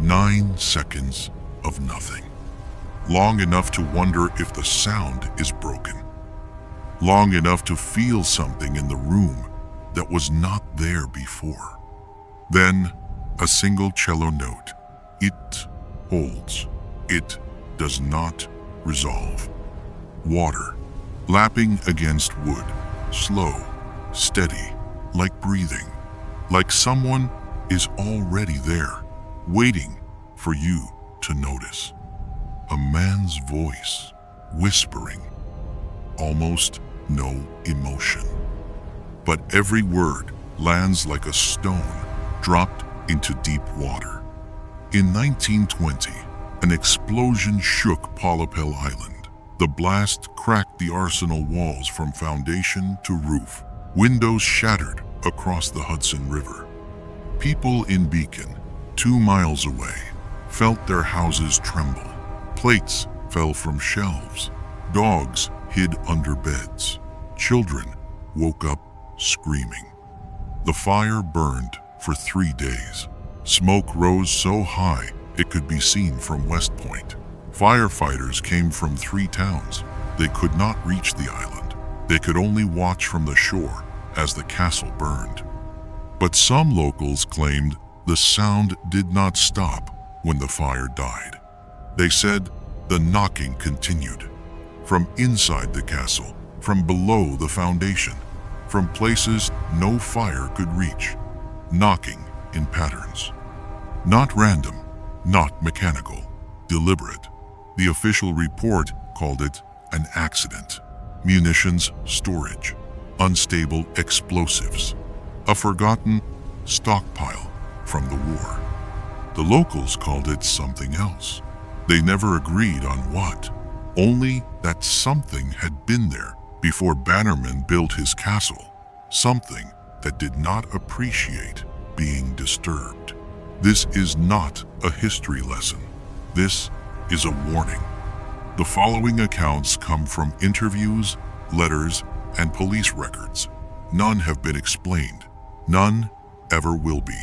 9 seconds of nothing. Long enough to wonder if the sound is broken. Long enough to feel something in the room that was not there before. Then, a single cello note. It holds. It does not resolve. Water, lapping against wood, slow, steady, like breathing, like someone is already there, waiting for you to notice. A man's voice, whispering, almost no emotion. But every word lands like a stone dropped into deep water. In 1920, an explosion shook Pollepel Island. The blast cracked the arsenal walls from foundation to roof. Windows shattered across the Hudson River. People in Beacon, 2 miles away, felt their houses tremble. Plates fell from shelves. Dogs hid under beds. Children woke up screaming. The fire burned for 3 days. Smoke rose so high it could be seen from West Point. Firefighters came from 3 towns. They could not reach the island. They could only watch from the shore as the castle burned. But some locals claimed the sound did not stop when the fire died. They said the knocking continued. From inside the castle, from below the foundation, from places no fire could reach. Knocking in patterns. Not random, not mechanical, deliberate. The official report called it an accident. Munitions storage, unstable explosives, a forgotten stockpile from the war. The locals called it something else. They never agreed on what, only that something had been there before Bannerman built his castle, something that did not appreciate being disturbed. This is not a history lesson. This is a warning. The following accounts come from interviews, letters, and police records. None have been explained. None ever will be.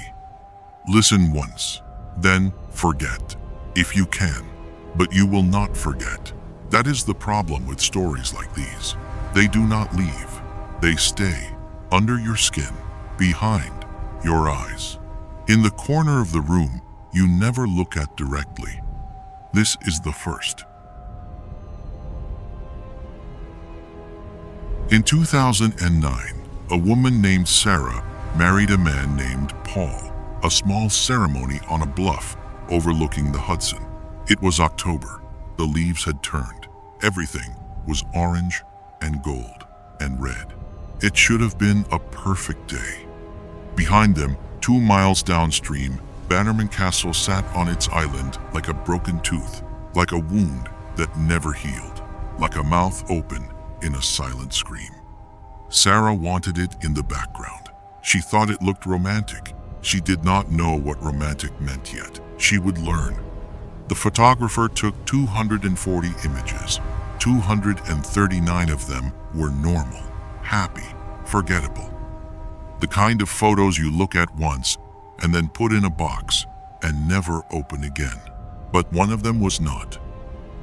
Listen once, then forget, if you can. But you will not forget. That is the problem with stories like these. They do not leave. They stay under your skin, behind your eyes. In the corner of the room you never look at directly. This is the first. In 2009, a woman named Sarah married a man named Paul. A small ceremony on a bluff overlooking the Hudson. It was October. The leaves had turned. Everything was orange and gold and red. It should have been a perfect day. Behind them, 2 miles downstream, Bannerman Castle sat on its island like a broken tooth, like a wound that never healed, like a mouth open in a silent scream. Sarah wanted it in the background. She thought it looked romantic. She did not know what romantic meant yet. She would learn. The photographer took 240 images. 239 of them were normal, happy, forgettable. The kind of photos you look at once and then put in a box and never open again. But one of them was not.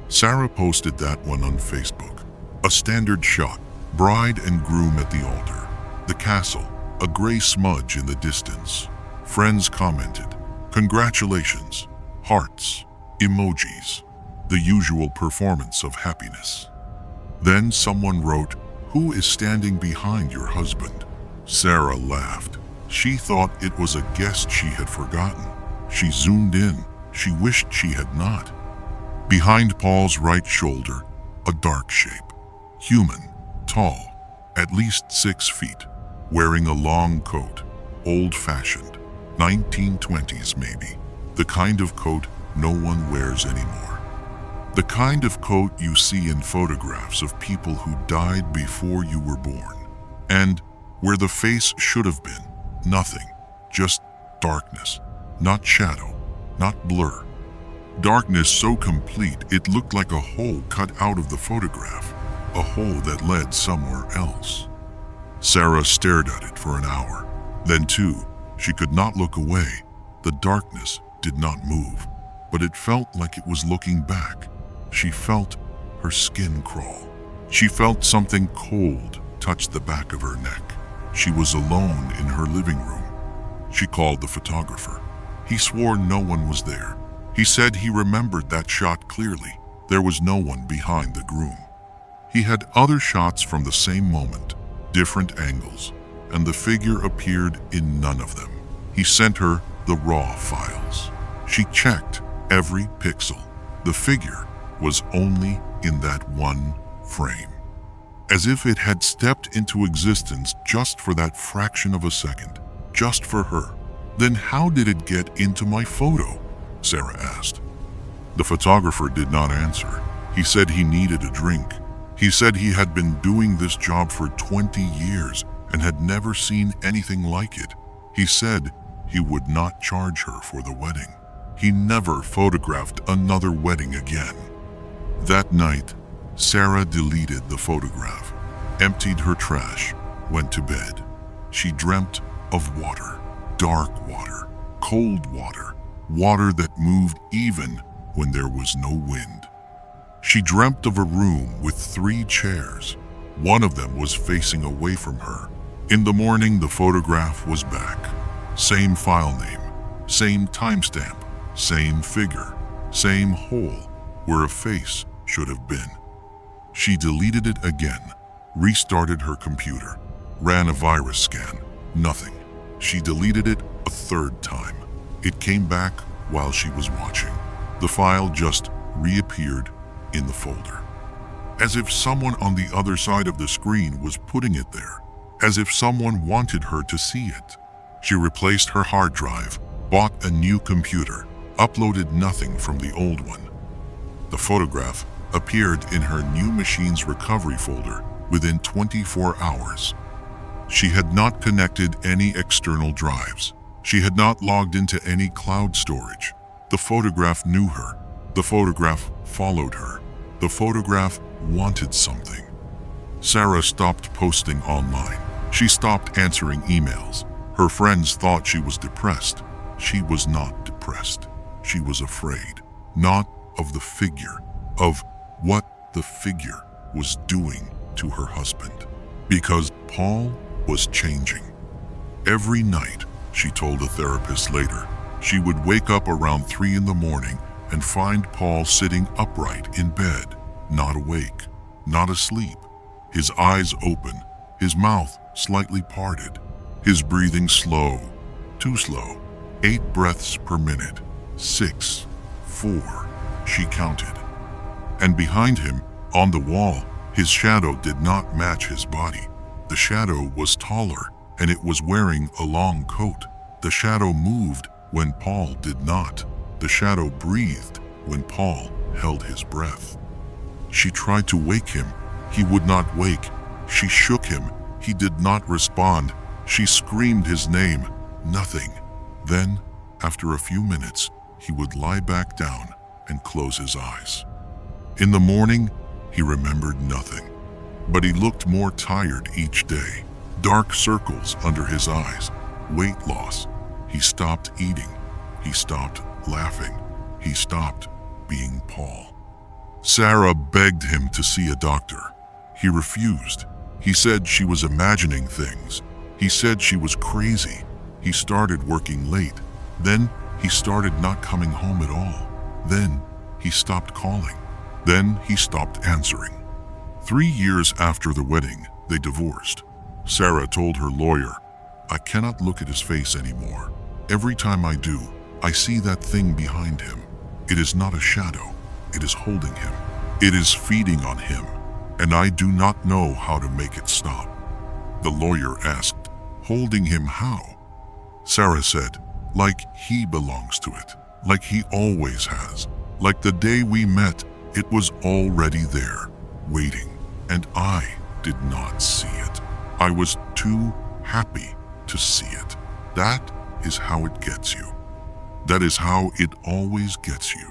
Sarah posted that one on Facebook. A standard shot, bride and groom at the altar. The castle, a gray smudge in the distance. Friends commented, "Congratulations," hearts, emojis, the usual performance of happiness. Then someone wrote, "Who is standing behind your husband?" Sarah laughed. She thought it was a guest she had forgotten. She zoomed in. She wished she had not. Behind Paul's right shoulder, a dark shape. Human, tall, at least 6 feet, wearing a long coat, old-fashioned, 1920s maybe, the kind of coat no one wears anymore. The kind of coat you see in photographs of people who died before you were born, and where the face should have been, nothing, just darkness, not shadow, not blur. Darkness so complete it looked like a hole cut out of the photograph, a hole that led somewhere else. Sarah stared at it for an hour, then 2. She could not look away. The darkness did not move. but it felt like it was looking back. She felt her skin crawl. She felt something cold touch the back of her neck. She was alone in her living room. She called the photographer. He swore no one was there. He said he remembered that shot clearly. There was no one behind the groom. He had other shots from the same moment, different angles, and the figure appeared in none of them. He sent her the raw files. She checked every pixel. The figure was only in that one frame, as if it had stepped into existence just for that fraction of a second, just for her. Then how did it get into my photo? Sarah asked. The photographer did not answer. He said he needed a drink. He said he had been doing this job for 20 years and had never seen anything like it. He said he would not charge her for the wedding. He never photographed another wedding again. That night, Sarah deleted the photograph, emptied her trash, went to bed. She dreamt of water, dark water, cold water, water that moved even when there was no wind. She dreamt of a room with 3 chairs. One of them was facing away from her. In the morning, the photograph was back. Same file name, same timestamp, same figure, same hole where a face should have been. She deleted it again, restarted her computer, ran a virus scan. Nothing. She deleted it a 3rd time. It came back while she was watching. The file just reappeared in the folder, as if someone on the other side of the screen was putting it there, as if someone wanted her to see it. She replaced her hard drive, bought a new computer, uploaded nothing from the old one. The photograph appeared in her new machine's recovery folder within 24 hours. She had not connected any external drives. She had not logged into any cloud storage. The photograph knew her. The photograph followed her. The photograph wanted something. Sarah stopped posting online. She stopped answering emails. Her friends thought she was depressed. She was not depressed. She was afraid, not of the figure, of what the figure was doing to her husband. Because Paul was changing. Every night, she told a therapist later, she would wake up around 3 in the morning and find Paul sitting upright in bed, not awake, not asleep, his eyes open, his mouth slightly parted, his breathing slow, too slow, 8 breaths per minute, 6, 4, she counted. And behind him, on the wall, his shadow did not match his body. The shadow was taller, and it was wearing a long coat. The shadow moved when Paul did not. The shadow breathed when Paul held his breath. She tried to wake him. He would not wake. She shook him. He did not respond. She screamed his name. Nothing. Then, after a few minutes, he would lie back down and close his eyes. In the morning, he remembered nothing, but he looked more tired each day. Dark circles under his eyes, weight loss. He stopped eating. He stopped laughing. He stopped being Paul. Sarah begged him to see a doctor. He refused. He said she was imagining things. He said she was crazy. He started working late. Then he started not coming home at all. Then he stopped calling. Then he stopped answering. 3 years after the wedding, they divorced. Sarah told her lawyer, "I cannot look at his face anymore. Every time I do, I see that thing behind him. It is not a shadow. It is holding him. It is feeding on him, and I do not know how to make it stop." The lawyer asked, "Holding him how?" Sarah said, "Like he belongs to it, like he always has. Like the day we met, it was already there, waiting, and I did not see it. I was too happy to see it. That is how it gets you. That is how it always gets you."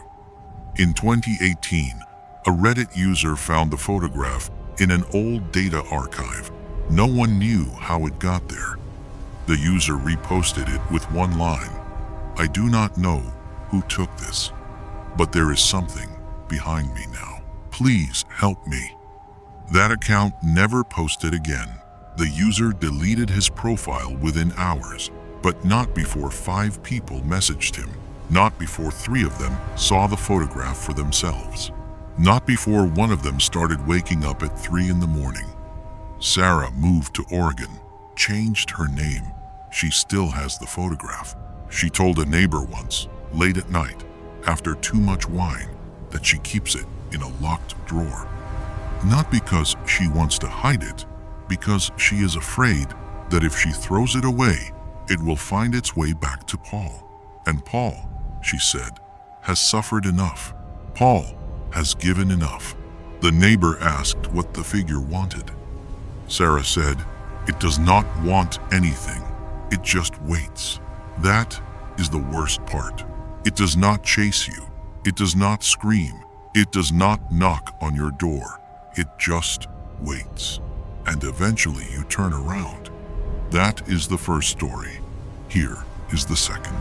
In 2018, a Reddit user found the photograph in an old data archive. No one knew how it got there. The user reposted it with one line, "I do not know who took this." but there is something behind me now. Please help me." That account never posted again. The user deleted his profile within hours, but not before 5 people messaged him. Not before 3 of them saw the photograph for themselves. Not before one of them started waking up at 3 in the morning. Sarah moved to Oregon, changed her name. She still has the photograph. She told a neighbor once, late at night, after too much wine, that she keeps it in a locked drawer. Not because she wants to hide it, because she is afraid that if she throws it away, it will find its way back to Paul. And Paul, she said, has suffered enough. Paul has given enough. The neighbor asked what the figure wanted. Sarah said, "It does not want anything. It just waits." That is the worst part. It does not chase you. It does not scream. It does not knock on your door. It just waits. And eventually you turn around. That is the first story. Here is the second.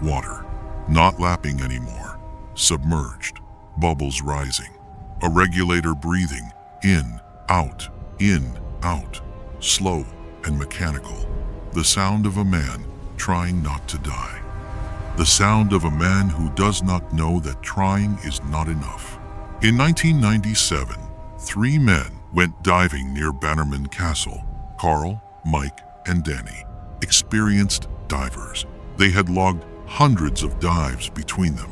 Water. Not lapping anymore. Submerged. Bubbles rising. A regulator breathing. In, out, slow and mechanical. The sound of a man trying not to die. The sound of a man who does not know that trying is not enough. In 1997, 3 men went diving near Bannerman Castle. Carl, Mike, and Danny, experienced divers. They had logged hundreds of dives between them.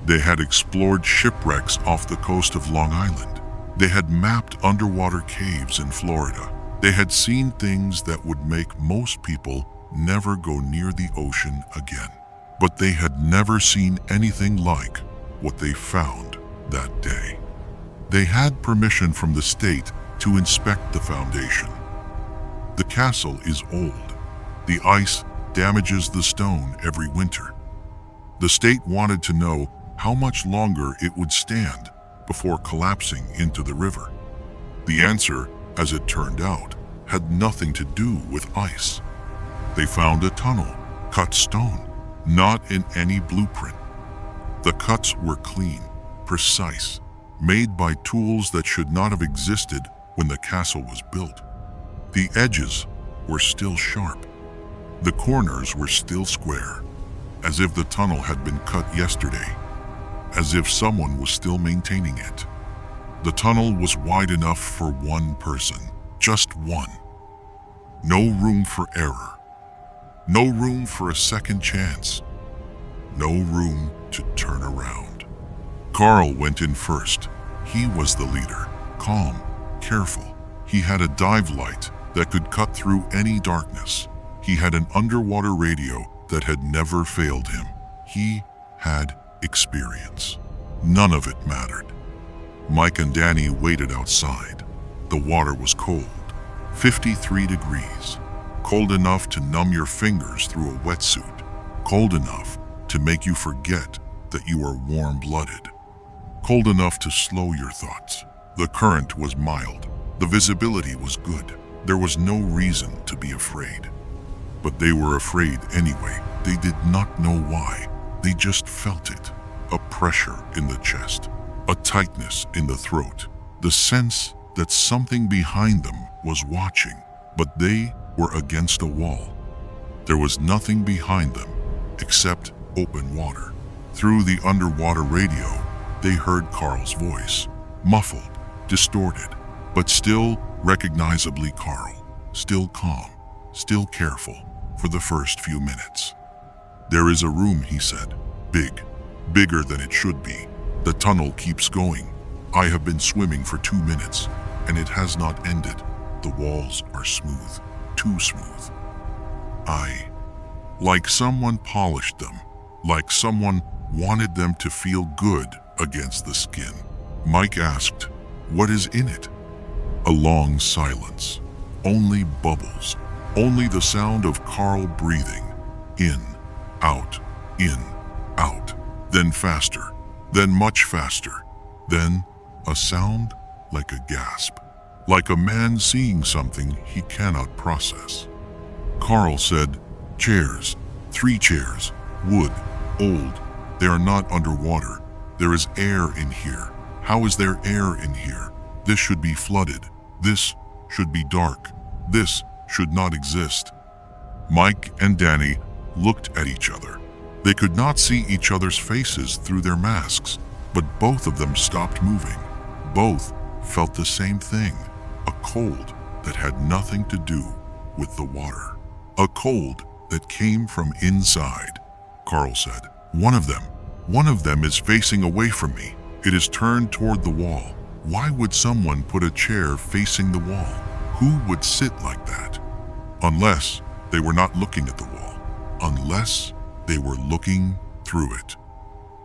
They had explored shipwrecks off the coast of Long Island. They had mapped underwater caves in Florida. They had seen things that would make most people never go near the ocean again. But they had never seen anything like what they found that day. They had permission from the state to inspect the foundation. The castle is old. The ice damages the stone every winter. The state wanted to know how much longer it would stand before collapsing into the river. The answer, as it turned out, had nothing to do with ice. They found a tunnel, cut stone, not in any blueprint. The cuts were clean, precise, made by tools that should not have existed when the castle was built. The edges were still sharp. The corners were still square, as if the tunnel had been cut yesterday, as if someone was still maintaining it. The tunnel was wide enough for one person, just one. No room for error. No room for a second chance. No room to turn around. Carl went in first. He was the leader, calm, careful. He had a dive light that could cut through any darkness. He had an underwater radio that had never failed him. He had experience. None of it mattered. Mike and Danny waited outside. The water was cold, 53 degrees. Cold enough to numb your fingers through a wetsuit. Cold enough to make you forget that you are warm-blooded. Cold enough to slow your thoughts. The current was mild. The visibility was good. There was no reason to be afraid. But they were afraid anyway. They did not know why. They just felt it. A pressure in the chest. A tightness in the throat. The sense that something behind them was watching. But they were against a wall. There was nothing behind them except open water. Through the underwater radio, they heard Carl's voice. Muffled, distorted, but still recognizably Carl. Still calm, still careful for the first few minutes. "There is a room," he said. "Big, bigger than it should be. The tunnel keeps going. I have been swimming for 2 minutes, and it has not ended. The walls are smooth, too smooth. Like someone polished them, like someone wanted them to feel good against the skin." Mike asked, "What is in it?" A long silence. Only bubbles. Only the sound of Carl breathing. In, out, then faster, then much faster, then a sound like a gasp, like a man seeing something he cannot process. Carl said, "Chairs, 3 chairs, wood, old. They are not underwater. There is air in here. How is there air in here? This should be flooded. This should be dark. This should not exist. Mike and Danny looked at each other. They could not see each other's faces through their masks, but both of them stopped moving. Both felt the same thing, a cold that had nothing to do with the water. A cold that came from inside. Carl said, One of them is facing away from me. It is turned toward the wall. Why would someone put a chair facing the wall? Who would sit like that? Unless they were not looking at the wall. Unless they were looking through it.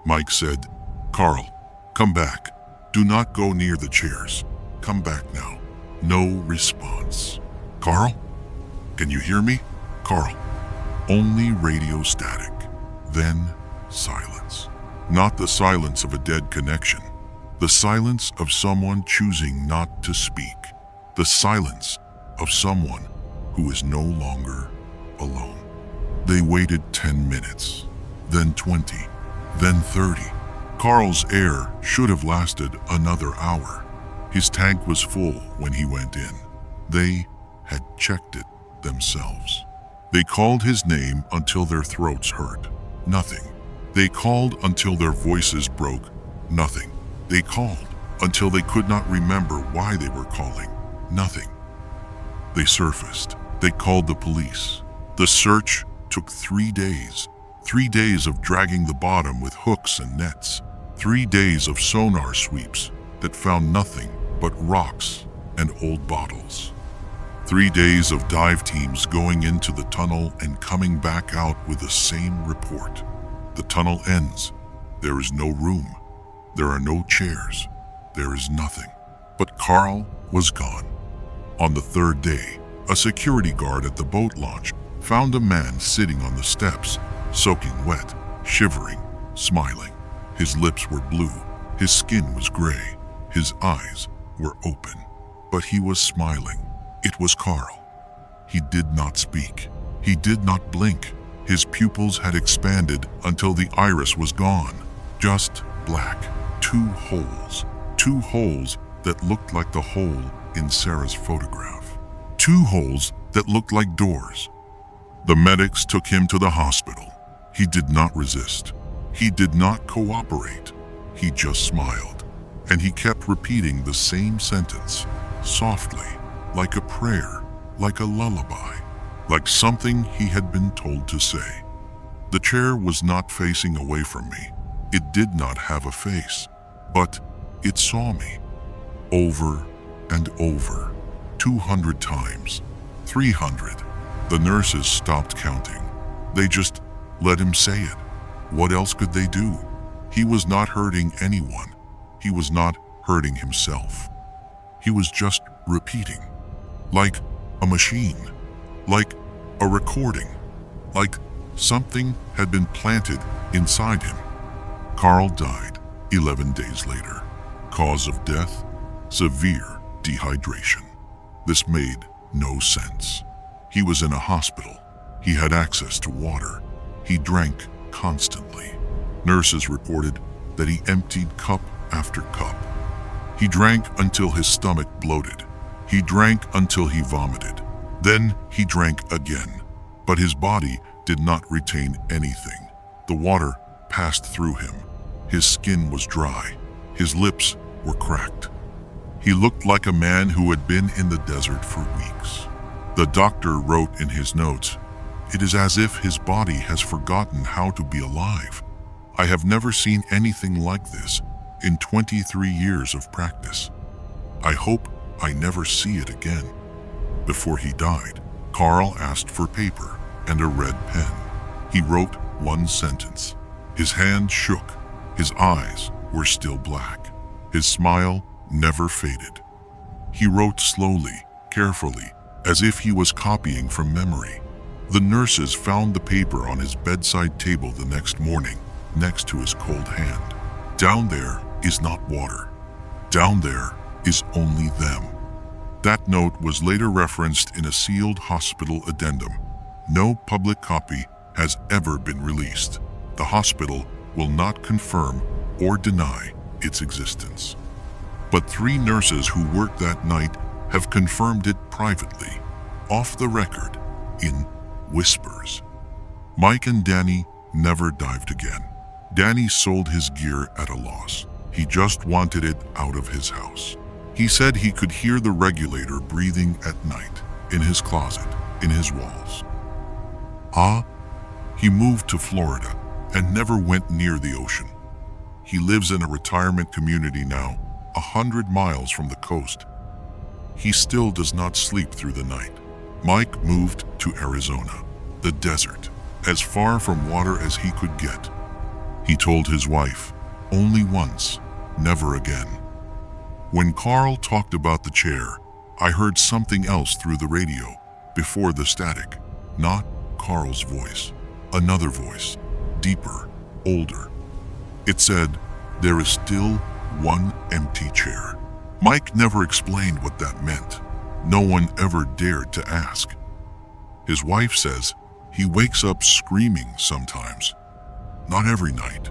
Mike said, Carl, come back. Do not go near the chairs. Come back now. No response. Carl? Can you hear me? Carl. Only radio static. Then silence. Not the silence of a dead connection. The silence of someone choosing not to speak. The silence of someone who is no longer alone. They waited 10 minutes, then 20, then 30. Carl's air should have lasted another hour. His tank was full when he went in. They had checked it themselves. They called his name until their throats hurt. Nothing. They called until their voices broke. Nothing. They called until they could not remember why they were calling. Nothing. They surfaced. They called the police. The search took 3 days. 3 days of dragging the bottom with hooks and nets. 3 days of sonar sweeps that found nothing but rocks and old bottles. 3 days of dive teams going into the tunnel and coming back out with the same report. The tunnel ends. There is no room. There are no chairs. There is nothing. But Carl was gone. On the 3rd day, a security guard at the boat launch found a man sitting on the steps, soaking wet, shivering, smiling. His lips were blue. His skin was gray. His eyes were open. But he was smiling. It was Carl. He did not speak. He did not blink. His pupils had expanded until the iris was gone. Just black. 2 holes. 2 holes that looked like the hole in Sarah's photograph. 2 holes that looked like doors. The medics took him to the hospital. He did not resist. He did not cooperate. He just smiled. And he kept repeating the same sentence, softly, like a prayer, like a lullaby, like something he had been told to say. The chair was not facing away from me. It did not have a face, but it saw me. Over and over, 200 times, 300. The nurses stopped counting. They just let him say it. What else could they do? He was not hurting anyone. He was not hurting himself. He was just repeating, like a machine, like a recording, like something had been planted inside him. Carl died 11 days later. Cause of death? Severe dehydration. This made no sense. He was in a hospital. He had access to water. He drank constantly. Nurses reported that he emptied cup after cup. He drank until his stomach bloated. He drank until he vomited. Then he drank again. But his body did not retain anything. The water passed through him. His skin was dry. His lips were cracked. He looked like a man who had been in the desert for weeks. The doctor wrote in his notes, "It is as if his body has forgotten how to be alive. I have never seen anything like this in 23 years of practice. I hope I never see it again." Before he died, Carl asked for paper and a red pen. He wrote one sentence. His hand shook. His eyes were still black. His smile never faded. He wrote slowly, carefully, as if he was copying from memory. The nurses found the paper on his bedside table the next morning, next to his cold hand. Down there is not water. Down there is only them. That note was later referenced in a sealed hospital addendum. No public copy has ever been released. The hospital will not confirm or deny its existence. But 3 nurses who worked that night have confirmed it privately, off the record, in whispers. Mike and Danny never dived again. Danny sold his gear at a loss. He just wanted it out of his house. He said he could hear the regulator breathing at night, in his closet, in his walls. He moved to Florida and never went near the ocean. He lives in a retirement community now, 100 miles from the coast. He still does not sleep through the night. Mike moved to Arizona, the desert, as far from water as he could get. He told his wife, only once, never again. When Carl talked about the chair, I heard something else through the radio, before the static. Not Carl's voice, another voice, deeper, older. It said, there is still one empty chair. Mike never explained what that meant. No one ever dared to ask. His wife says he wakes up screaming sometimes. Not every night,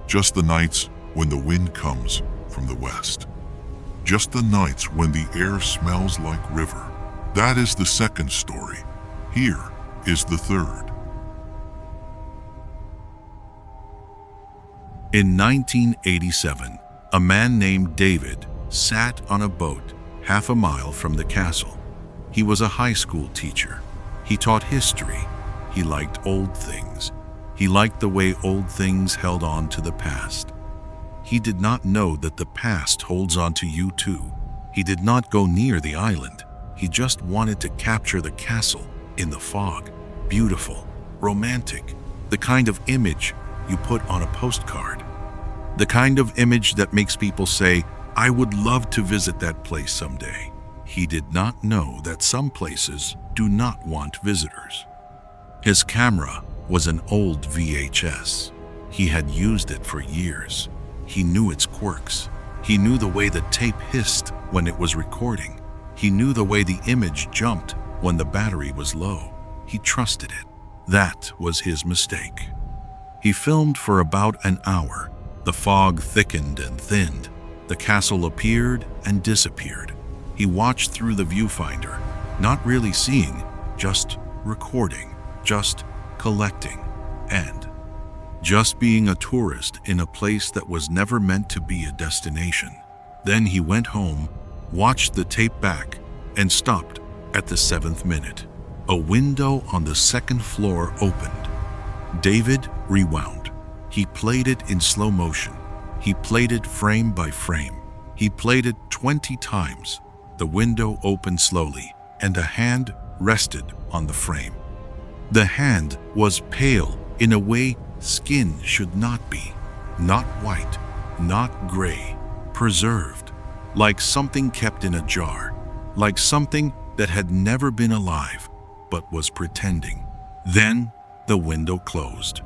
just the nights when the wind comes from the west. Just the nights when the air smells like river. That is the second story. Here is the third. In 1987, a man named David sat on a boat half a mile from the castle. He was a high school teacher. He taught history. He liked old things. He liked the way old things held on to the past. He did not know that the past holds on to you too. He did not go near the island. He just wanted to capture the castle in the fog. Beautiful, romantic, the kind of image you put on a postcard. The kind of image that makes people say, I would love to visit that place someday. He did not know that some places do not want visitors. His camera was an old VHS. He had used it for years. He knew its quirks. He knew the way the tape hissed when it was recording. He knew the way the image jumped when the battery was low. He trusted it. That was his mistake. He filmed for about an hour. The fog thickened and thinned. The castle appeared and disappeared. He watched through the viewfinder, not really seeing, just recording, just collecting, and just being a tourist in a place that was never meant to be a destination. Then he went home, watched the tape back, and stopped at the 7th minute. A window on the 2nd floor opened. David rewound. He played it in slow motion. He played it frame by frame. He played it 20 times. The window opened slowly, and a hand rested on the frame. The hand was pale in a way skin should not be. Not white, not gray, preserved, like something kept in a jar, like something that had never been alive, but was pretending. Then the window closed.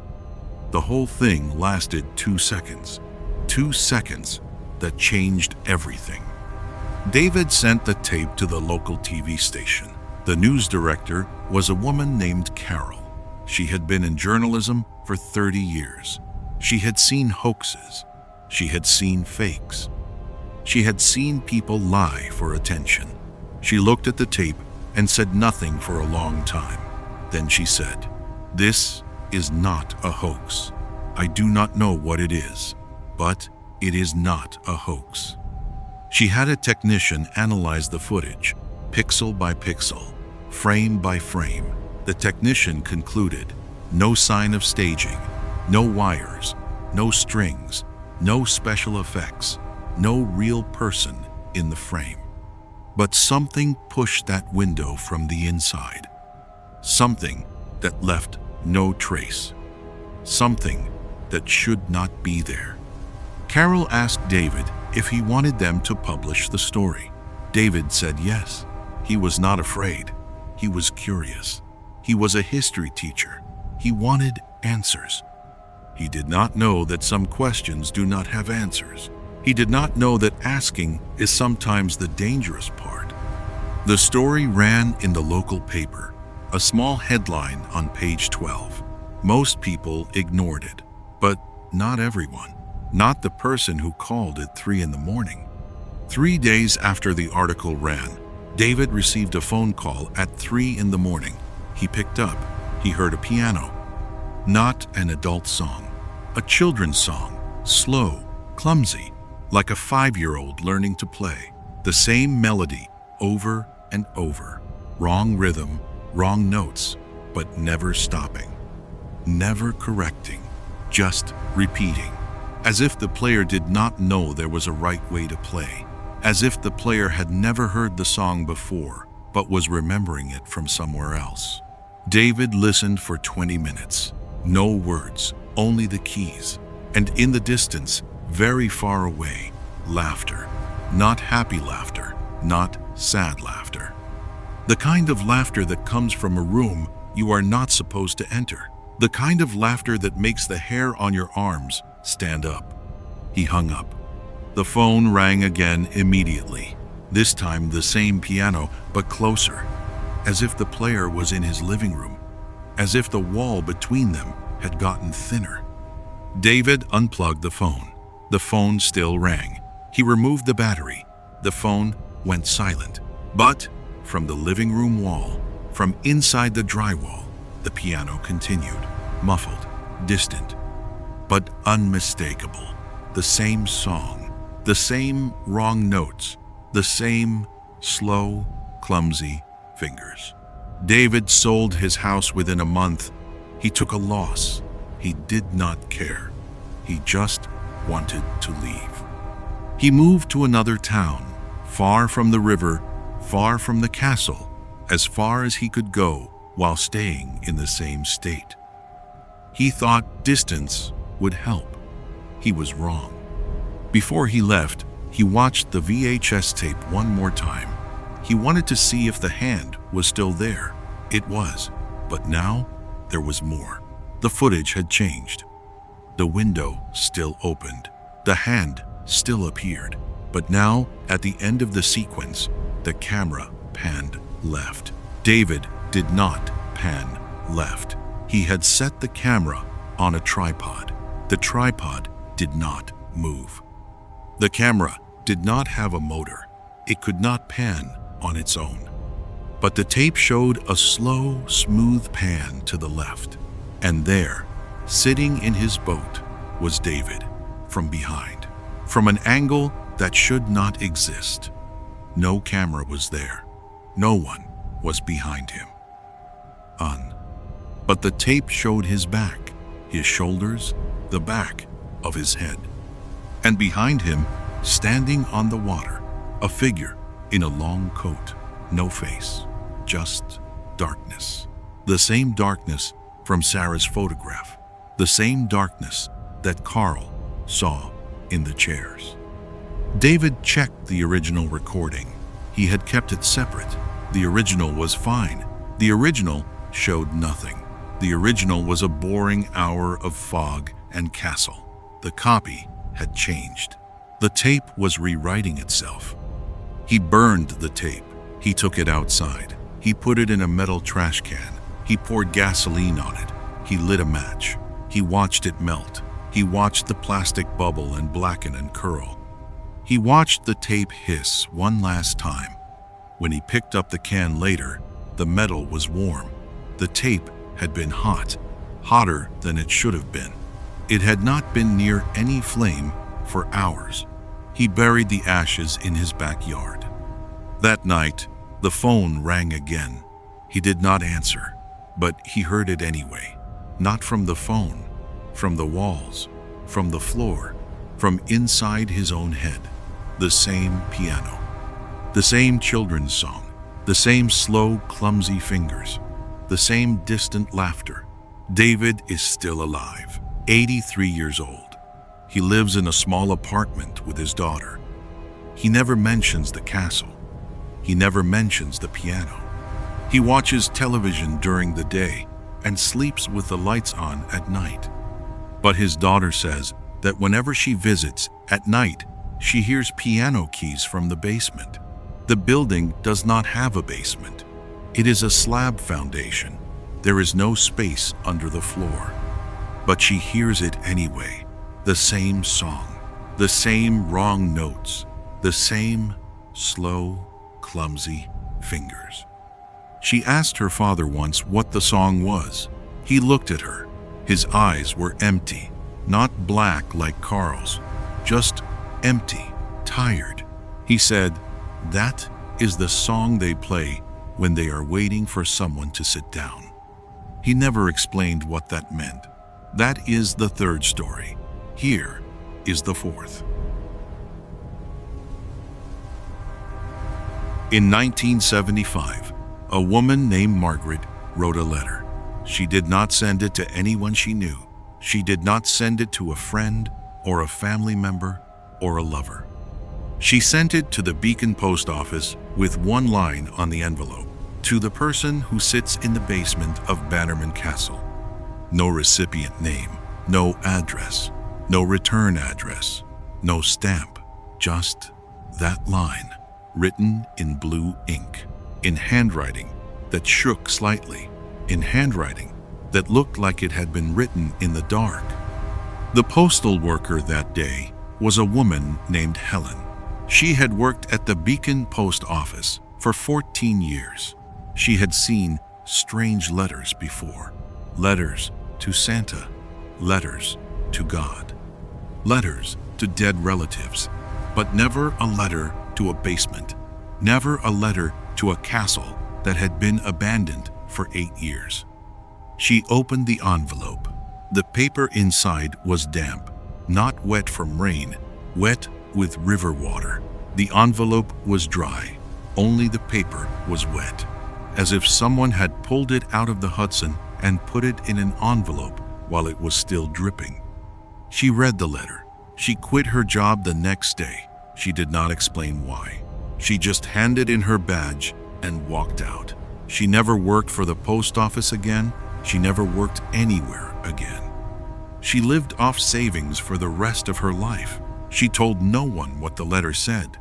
The whole thing lasted 2 seconds. 2 seconds that changed everything. David sent the tape to the local TV station. The news director was a woman named Carol. She had been in journalism for 30 years. She had seen hoaxes. She had seen fakes. She had seen people lie for attention. She looked at the tape and said nothing for a long time. Then she said, "This is not a hoax. I do not know what it is, but it is not a hoax." She had a technician analyze the footage, pixel by pixel, frame by frame. The technician concluded, no sign of staging, no wires, no strings, no special effects, no real person in the frame. But something pushed that window from the inside. Something that left no trace. Something that should not be there. Carol asked David if he wanted them to publish the story. David said yes. He was not afraid. He was curious. He was a history teacher. He wanted answers. He did not know that some questions do not have answers. He did not know that asking is sometimes the dangerous part. The story ran in the local paper, a small headline on page 12. Most people ignored it, but not everyone. Not the person who called at 3 in the morning. 3 days after the article ran, David received a phone call at 3 in the morning. He picked up. He heard a piano. Not an adult song. A children's song. Slow, clumsy, like a 5-year-old learning to play. The same melody, over and over. Wrong rhythm, wrong notes, but never stopping. Never correcting, just repeating. As if the player did not know there was a right way to play. As if the player had never heard the song before, but was remembering it from somewhere else. David listened for 20 minutes. No words, only the keys. And in the distance, very far away, laughter. Not happy laughter, not sad laughter. The kind of laughter that comes from a room you are not supposed to enter. The kind of laughter that makes the hair on your arms stand up. He hung up. The phone rang again immediately. This time the same piano, but closer. As if the player was in his living room. As if the wall between them had gotten thinner. David unplugged the phone. The phone still rang. He removed the battery. The phone went silent. But from the living room wall, from inside the drywall, the piano continued, muffled, distant, but unmistakable. The same song, the same wrong notes, the same slow, clumsy fingers. David sold his house within a month. He took a loss. He did not care. He just wanted to leave. He moved to another town, far from the river, far from the castle, as far as he could go while staying in the same state. He thought distance would help. He was wrong. Before he left, he watched the VHS tape one more time. He wanted to see if the hand was still there. It was, but now there was more. The footage had changed. The window still opened. The hand still appeared. But now, at the end of the sequence, the camera panned left. David did not pan left. He had set the camera on a tripod. The tripod did not move. The camera did not have a motor. It could not pan on its own. But the tape showed a slow, smooth pan to the left. And there, sitting in his boat, was David, from behind, from an angle that should not exist. No camera was there. No one was behind him. But the tape showed his back, his shoulders, the back of his head. And behind him, standing on the water, a figure in a long coat, no face, just darkness. The same darkness from Sarah's photograph, the same darkness that Carl saw in the chairs. David checked the original recording. He had kept it separate. The original was fine. The original showed nothing. The original was a boring hour of fog and castle. The copy had changed. The tape was rewriting itself. He burned the tape. He took it outside. He put it in a metal trash can. He poured gasoline on it. He lit a match. He watched it melt. He watched the plastic bubble and blacken and curl. He watched the tape hiss one last time. When he picked up the can later, the metal was warm. The tape had been hot, hotter than it should have been. It had not been near any flame for hours. He buried the ashes in his backyard. That night, the phone rang again. He did not answer, but he heard it anyway. Not from the phone, from the walls, from the floor, from inside his own head. The same piano, the same children's song, the same slow, clumsy fingers, the same distant laughter. David is still alive, 83 years old. He lives in a small apartment with his daughter. He never mentions the castle. He never mentions the piano. He watches television during the day and sleeps with the lights on at night. But his daughter says that whenever she visits at night, she hears piano keys from the basement. The building does not have a basement. It is a slab foundation. There is no space under the floor. But she hears it anyway. The same song, the same wrong notes, the same slow, clumsy fingers. She asked her father once what the song was. He looked at her. His eyes were empty, not black like Carl's, just empty, tired. He said, "That is the song they play when they are waiting for someone to sit down." He never explained what that meant. That is the third story. Here is the fourth. In 1975, a woman named Margaret wrote a letter. She did not send it to anyone she knew. She did not send it to a friend or a family member or a lover. She sent it to the Beacon Post Office with one line on the envelope: to the person who sits in the basement of Bannerman Castle. No recipient name, no address, no return address, no stamp, just that line, written in blue ink, in handwriting that shook slightly, in handwriting that looked like it had been written in the dark. The postal worker that day was a woman named Helen. She had worked at the Beacon Post Office for 14 years. She had seen strange letters before. Letters to Santa, letters to God, letters to dead relatives, but never a letter to a basement, never a letter to a castle that had been abandoned for 8 years. She opened the envelope. The paper inside was damp, not wet from rain, wet with river water. The envelope was dry, only the paper was wet, as if someone had pulled it out of the Hudson and put it in an envelope while it was still dripping. She read the letter. She quit her job the next day. She did not explain why. She just handed in her badge and walked out. She never worked for the post office again. She never worked anywhere again. She lived off savings for the rest of her life. She told no one what the letter said.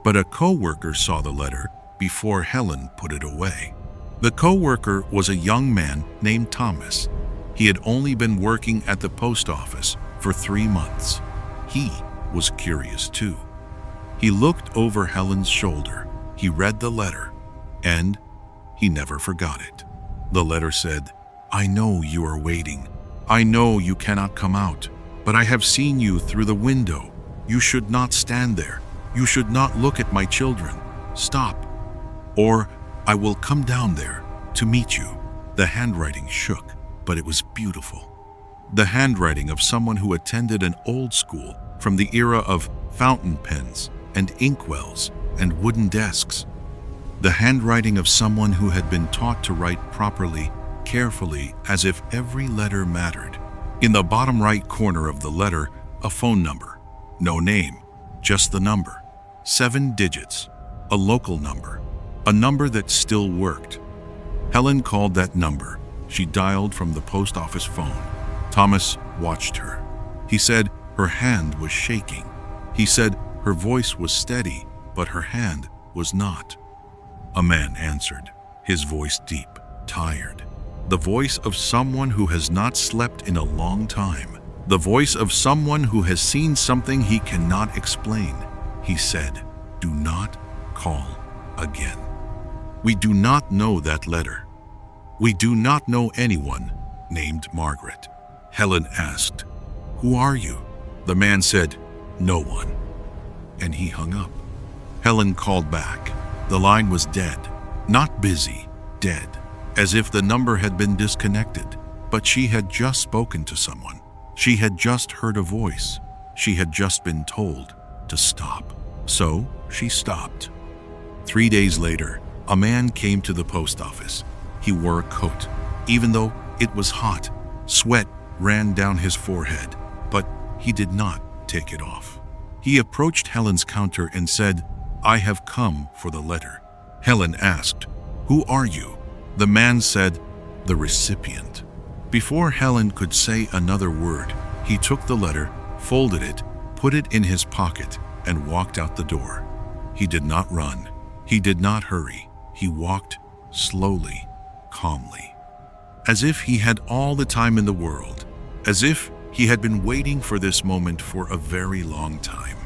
But a co-worker saw the letter before Helen put it away. The co-worker was a young man named Thomas. He had only been working at the post office for 3 months. He was curious too. He looked over Helen's shoulder. He read the letter, and he never forgot it. The letter said, "I know you are waiting. I know you cannot come out, but I have seen you through the window. You should not stand there. You should not look at my children. Stop, or I will come down there to meet you." The handwriting shook, but it was beautiful. The handwriting of someone who attended an old school from the era of fountain pens and inkwells and wooden desks. The handwriting of someone who had been taught to write properly, carefully, as if every letter mattered. In the bottom right corner of the letter, a phone number. No name, just the number. 7 digits, a local number, a number that still worked. Helen called that number. She dialed from the post office phone. Thomas watched her. He said her hand was shaking. He said her voice was steady, but her hand was not. A man answered, his voice deep, tired. The voice of someone who has not slept in a long time. The voice of someone who has seen something he cannot explain. He said, "Do not call again." We do not know that letter. We do not know anyone named Margaret. Helen asked, "Who are you?" The man said, "No one." And he hung up. Helen called back. The line was dead, not busy, dead, as if the number had been disconnected. But she had just spoken to someone. She had just heard a voice. She had just been told to stop. So she stopped. 3 days later, a man came to the post office. He wore a coat. Even though it was hot, sweat ran down his forehead, but he did not take it off. He approached Helen's counter and said, "I have come for the letter." Helen asked, "Who are you?" The man said, "The recipient." Before Helen could say another word, he took the letter, folded it, put it in his pocket, and walked out the door. He did not run. He did not hurry. He walked slowly, calmly. as if he had all the time in the world, as if he had been waiting for this moment for a very long time.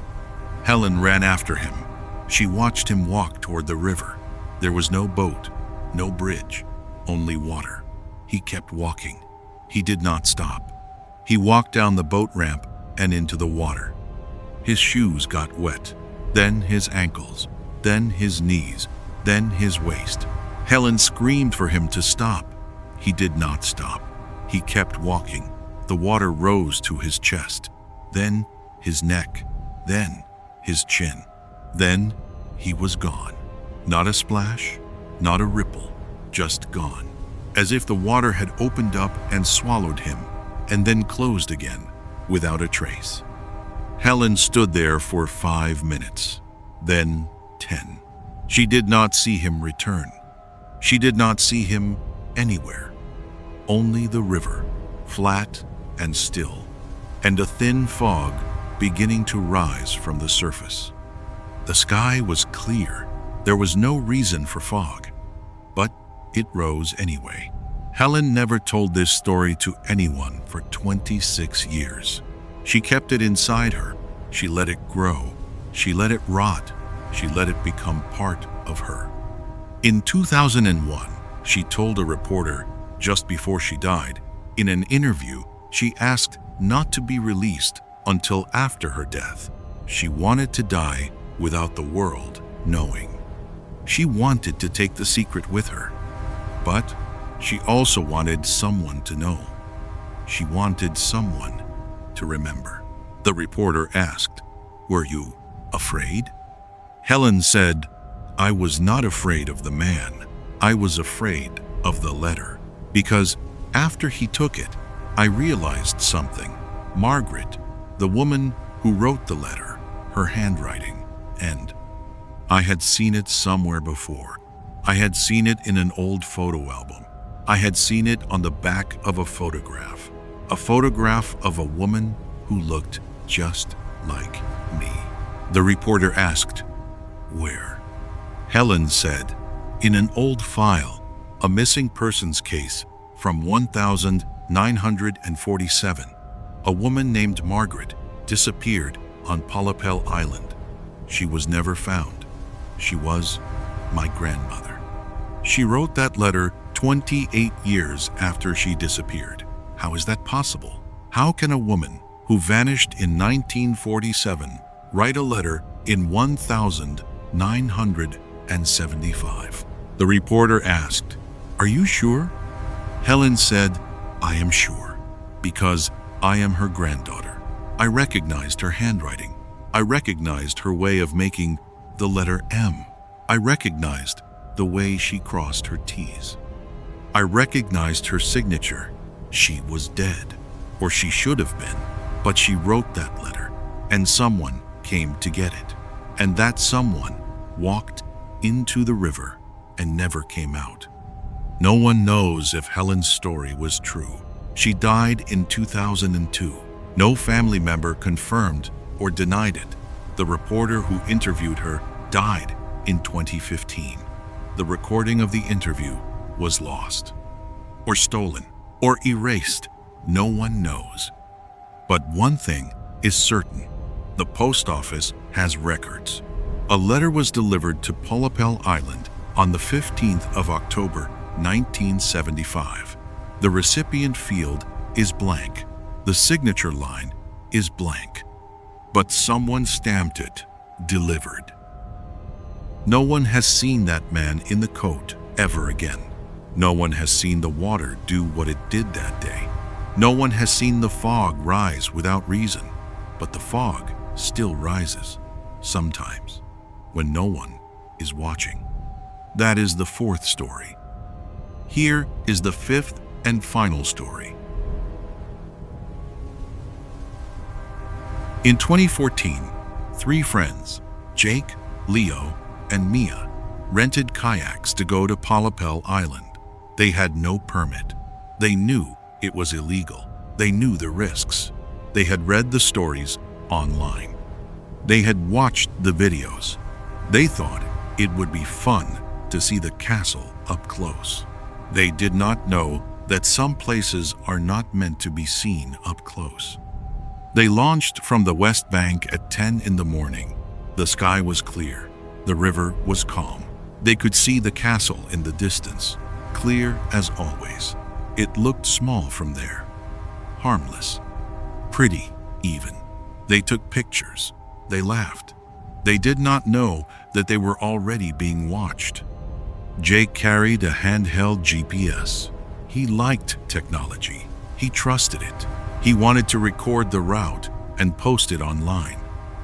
Helen ran after him. She watched him walk toward the river. There was no boat, no bridge, only water. He kept walking. He did not stop. He walked down the boat ramp and into the water. His shoes got wet, then his ankles, then his knees, then his waist. Helen screamed for him to stop. He did not stop. He kept walking. The water rose to his chest, then his neck, then his chin. Then he was gone. Not a splash, not a ripple, just gone. As if the water had opened up and swallowed him, and then closed again, without a trace. Helen stood there for 5 minutes, then 10. She did not see him return. She did not see him anywhere. Only the river, flat and still, and a thin fog beginning to rise from the surface. The sky was clear. There was no reason for fog, but it rose anyway. Helen never told this story to anyone for 26 years. She kept it inside her. She let it grow. She let it rot. She let it become part of her. In 2001, she told a reporter, just before she died, in an interview, she asked not to be released until after her death. She wanted to die without the world knowing. She wanted to take the secret with her, but she also wanted someone to know. She wanted someone to remember. The reporter asked, "Were you afraid?" Helen said, "I was not afraid of the man. I was afraid of the letter. Because after he took it, I realized something. Margaret, the woman who wrote the letter, her handwriting, and I had seen it somewhere before. I had seen it in an old photo album. I had seen it on the back of a photograph of a woman who looked just like me." The reporter asked, "Where?" Helen said, "In an old file, a missing persons case from 1947. A woman named Margaret disappeared on Pollepel Island. She was never found. She was my grandmother. She wrote that letter 28 years after she disappeared. How is that possible? How can a woman who vanished in 1947 write a letter in 1975? The reporter asked, "Are you sure?" Helen said, "I am sure, because I am her granddaughter. I recognized her handwriting. I recognized her way of making the letter M. I recognized the way she crossed her T's. I recognized her signature. She was dead, or she should have been, but she wrote that letter, and someone came to get it. And that someone walked into the river and never came out." No one knows if Helen's story was true. She died in 2002. No family member confirmed or denied it. The reporter who interviewed her died in 2015. The recording of the interview was lost, or stolen, or erased. No one knows. But one thing is certain. The post office has records. A letter was delivered to Pollepel Island on the 15th of October, 1975. The recipient field is blank. The signature line is blank. But someone stamped it, delivered. No one has seen that man in the coat ever again. No one has seen the water do what it did that day. No one has seen the fog rise without reason. But the fog still rises, sometimes, when no one is watching. That is the fourth story. Here is the fifth and final story. In 2014, 3 friends, Jake, Leo, and Mia, rented kayaks to go to Pollepel Island. They had no permit. They knew it was illegal. They knew the risks. They had read the stories online. They had watched the videos. They thought it would be fun to see the castle up close. They did not know that some places are not meant to be seen up close. They launched from the west bank at 10 in the morning. The sky was clear. The river was calm. They could see the castle in the distance, clear as always. It looked small from there, harmless, pretty even. They took pictures. They laughed. They did not know that they were already being watched. Jake carried a handheld GPS. He liked technology. He trusted it. He wanted to record the route and post it online.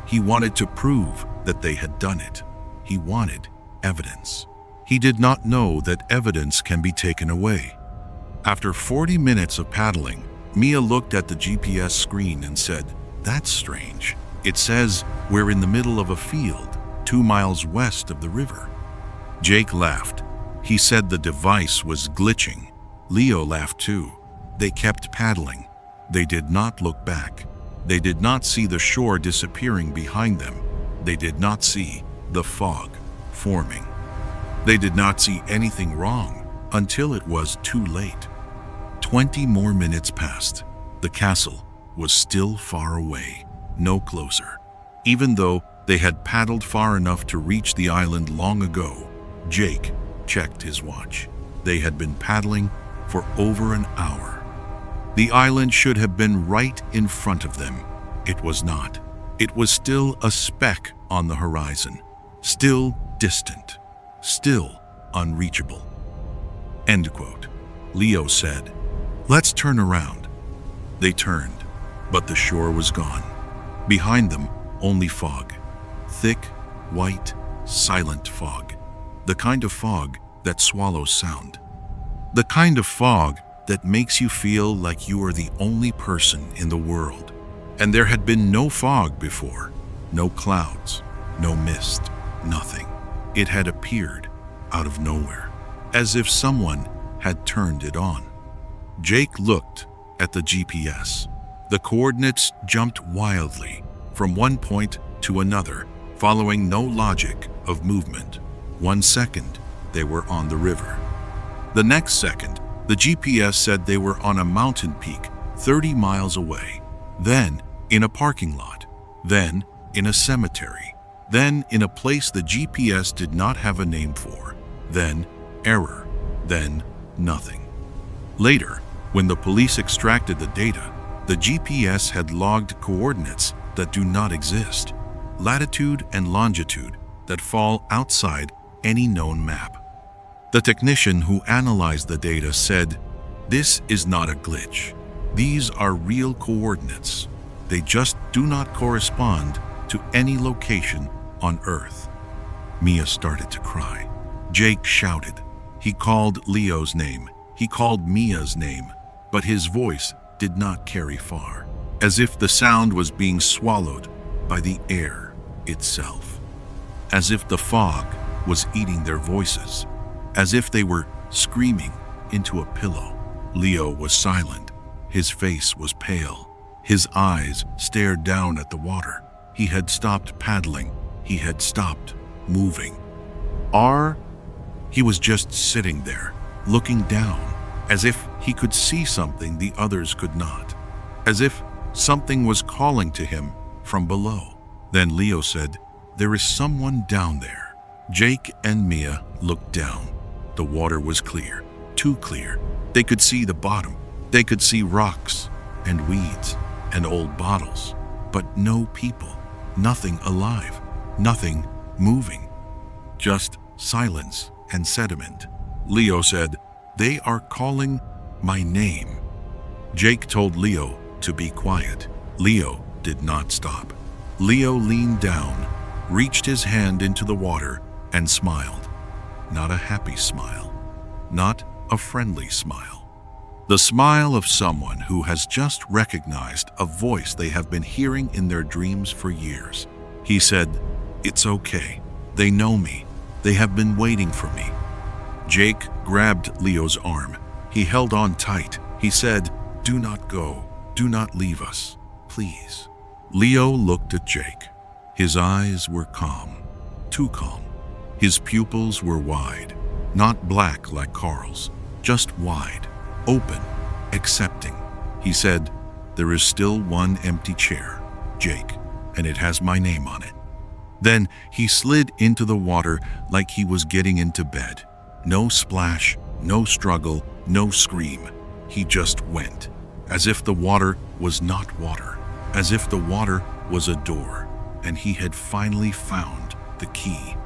He wanted to prove that they had done it. He wanted evidence. He did not know that evidence can be taken away. After 40 minutes of paddling, Mia looked at the GPS screen and said, "That's strange. It says we're in the middle of a field, 2 miles west of the river." Jake laughed. He said the device was glitching. Leo laughed too. They kept paddling. They did not look back. They did not see the shore disappearing behind them. They did not see the fog forming. They did not see anything wrong until it was too late. 20 more minutes passed. The castle was still far away, no closer. Even though they had paddled far enough to reach the island long ago, Jake checked his watch. They had been paddling for over an hour. The island should have been right in front of them. It was not. It was still a speck on the horizon, still distant, still unreachable. End quote. Leo said, "Let's turn around." They turned, but the shore was gone. Behind them, only fog. Thick, white, silent fog. The kind of fog that swallows sound. The kind of fog that makes you feel like you are the only person in the world. And there had been no fog before. No clouds, no mist, nothing. It had appeared out of nowhere, as if someone had turned it on. Jake looked at the GPS. The coordinates jumped wildly from one point to another, following no logic of movement. 1 second, they were on the river. The next second, the GPS said they were on a mountain peak 30 miles away. Then, in a parking lot. Then, in a cemetery. Then, in a place the GPS did not have a name for. Then, error. Then, nothing. Later, when the police extracted the data, the GPS had logged coordinates that do not exist, latitude and longitude that fall outside any known map. The technician who analyzed the data said, "This is not a glitch. These are real coordinates. They just do not correspond to any location on Earth." Mia started to cry. Jake shouted. He called Leo's name. He called Mia's name, but his voice did not carry far, as if the sound was being swallowed by the air itself, as if the fog was eating their voices, as if they were screaming into a pillow. Leo was silent. His face was pale. His eyes stared down at the water. He had stopped paddling. He had stopped moving. He was just sitting there, looking down, as if he could see something the others could not, as if something was calling to him from below. Then Leo said, "There is someone down there." Jake and Mia looked down. The water was clear, too clear. They could see the bottom. They could see rocks and weeds and old bottles, but no people, nothing alive, nothing moving, just silence and sediment. Leo said, "They are calling my name." Jake told Leo to be quiet. Leo did not stop. Leo leaned down, reached his hand into the water, and smiled. Not a happy smile, not a friendly smile. The smile of someone who has just recognized a voice they have been hearing in their dreams for years. He said, "It's okay. They know me. They have been waiting for me." Jake grabbed Leo's arm. He held on tight. He said, "Do not go. Do not leave us, please." Leo looked at Jake. His eyes were calm, too calm. His pupils were wide, not black like Carl's, just wide, open, accepting. He said, "There is still one empty chair, Jake, and it has my name on it." Then he slid into the water like he was getting into bed. No splash, no struggle, no scream. He just went, as if the water was not water, as if the water was a door, and he had finally found the key.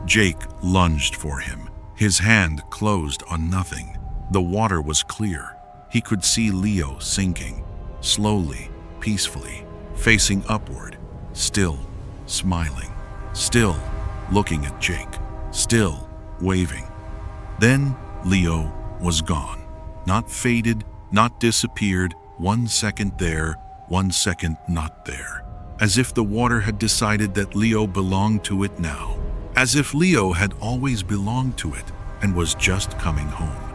Jake lunged for him. His hand closed on nothing. The water was clear. He could see Leo sinking, slowly, peacefully, facing upward, still smiling, still looking at Jake, still waving. Then Leo was gone. Not faded, not disappeared, 1 second there, 1 second not there. As if the water had decided that Leo belonged to it now. As if Leo had always belonged to it and was just coming home.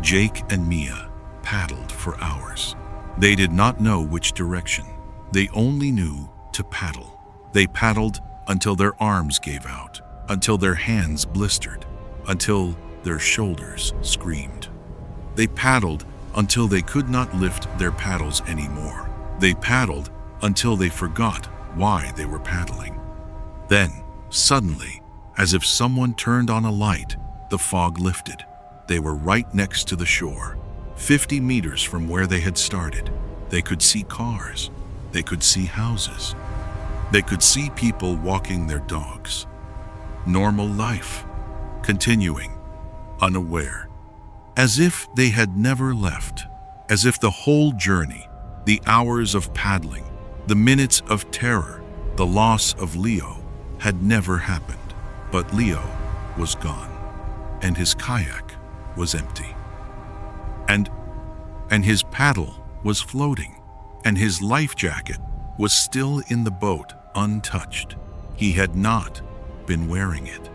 Jake and Mia paddled for hours. They did not know which direction. They only knew to paddle. They paddled until their arms gave out, until their hands blistered, until their shoulders screamed. They paddled until they could not lift their paddles anymore. They paddled until they forgot why they were paddling. Then, suddenly, as if someone turned on a light, the fog lifted. They were right next to the shore, 50 meters from where they had started. They could see cars. They could see houses. They could see people walking their dogs. Normal life, continuing, unaware. As if they had never left. As if the whole journey, the hours of paddling, the minutes of terror, the loss of Leo, had never happened. But Leo was gone, and his kayak was empty. And his paddle was floating, and his life jacket was still in the boat, untouched. He had not been wearing it.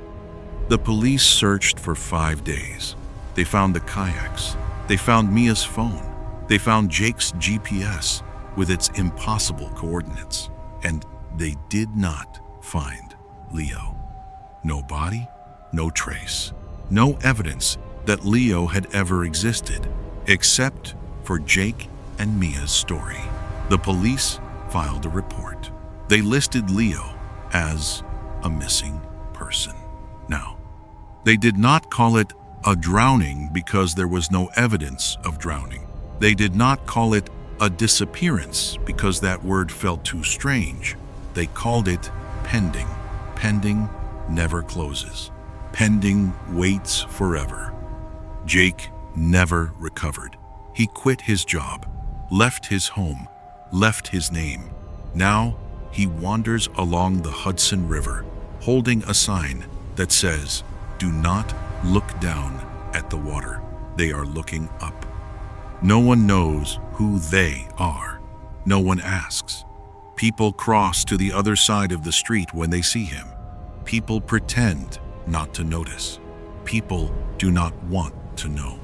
The police searched for 5 days. They found the kayaks. They found Mia's phone. They found Jake's GPS with its impossible coordinates. And they did not find Leo. No body, no trace, no evidence that Leo had ever existed, except for Jake and Mia's story. The police filed a report. They listed Leo as a missing person. Now, they did not call it a drowning because there was no evidence of drowning. They did not call it a disappearance because that word felt too strange. They called it pending. Pending never closes. Pending waits forever. Jake never recovered. He quit his job, left his home, left his name. Now he wanders along the Hudson River, holding a sign that says, "Do not look down at the water. They are looking up." No one knows who they are. No one asks. People cross to the other side of the street when they see him. People pretend not to notice. People do not want to know.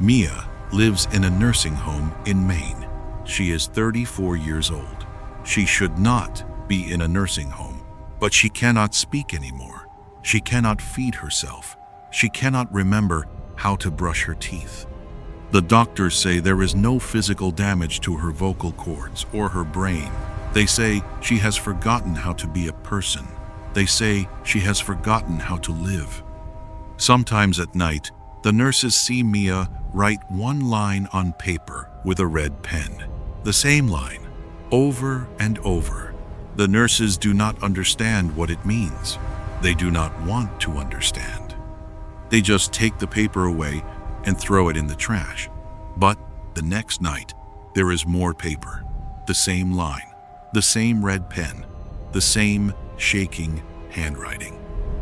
Mia lives in a nursing home in Maine. She is 34 years old. She should not be in a nursing home, but she cannot speak anymore. She cannot feed herself. She cannot remember how to brush her teeth. The doctors say there is no physical damage to her vocal cords or her brain. They say she has forgotten how to be a person. They say she has forgotten how to live. Sometimes at night, the nurses see Mia write one line on paper with a red pen. The same line, over and over. The nurses do not understand what it means. They do not want to understand. They just take the paper away and throw it in the trash. But the next night, there is more paper, the same line, the same red pen, the same shaking handwriting.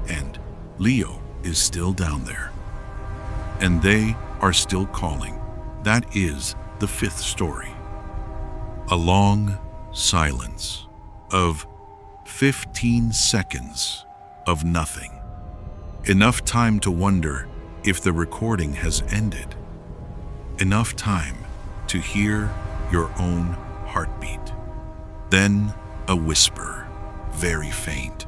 And Leo is still down there. And they are still calling. That is the 5th story. A long silence of 15 seconds of nothing. Enough time to wonder if the recording has ended. Enough time to hear your own heartbeat. Then a whisper, very faint.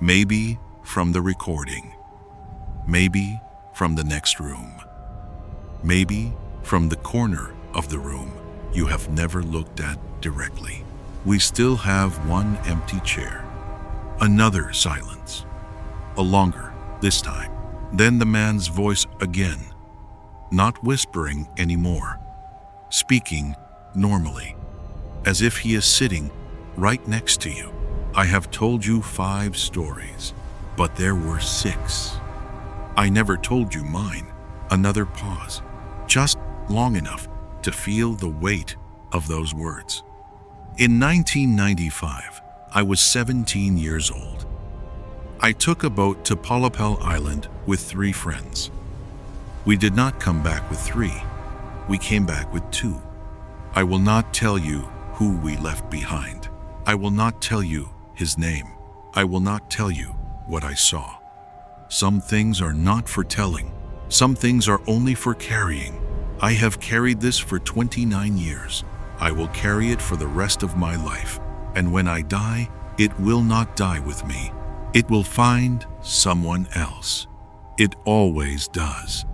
Maybe from the recording. Maybe from the next room. Maybe from the corner of the room you have never looked at directly. We still have one empty chair. Another silence. A longer, this time. Then the man's voice again. Not whispering anymore. Speaking normally. As if he is sitting right next to you. I have told you 5 stories, but there were 6. I never told you mine. Another pause. Just long enough to feel the weight of those words. In 1995, I was 17 years old. I took a boat to Pollepel Island with 3 friends. We did not come back with 3. We came back with 2. I will not tell you who we left behind. I will not tell you his name. I will not tell you what I saw. Some things are not for telling. Some things are only for carrying. I have carried this for 29 years. I will carry it for the rest of my life. And when I die, it will not die with me. It will find someone else. It always does.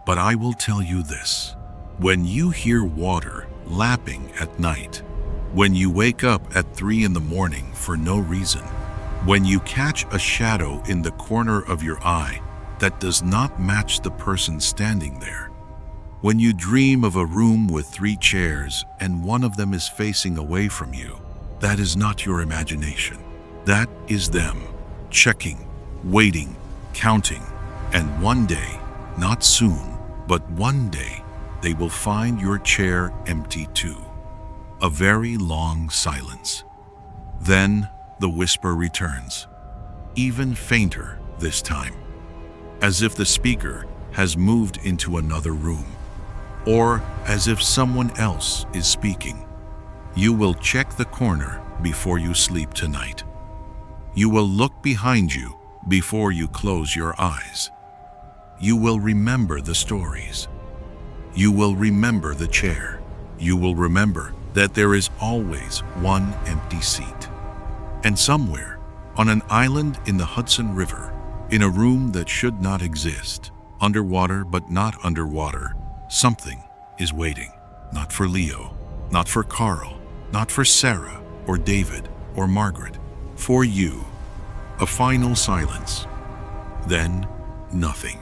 But I will tell you this. When you hear water lapping at night, when you wake up at 3 in the morning for no reason, when you catch a shadow in the corner of your eye that does not match the person standing there, when you dream of a room with 3 chairs and one of them is facing away from you, that is not your imagination. That is them, checking, waiting, counting, and one day, not soon, but one day, they will find your chair empty too. A very long silence. Then the whisper returns, even fainter this time, as if the speaker has moved into another room, or as if someone else is speaking. You will check the corner before you sleep tonight. You will look behind you before you close your eyes. You will remember the stories. You will remember the chair. You will remember that there is always one empty seat. And somewhere, on an island in the Hudson River, in a room that should not exist, underwater but not underwater, something is waiting. Not for Leo, not for Carl, not for Sarah or David or Margaret. For you. A final silence. Then nothing.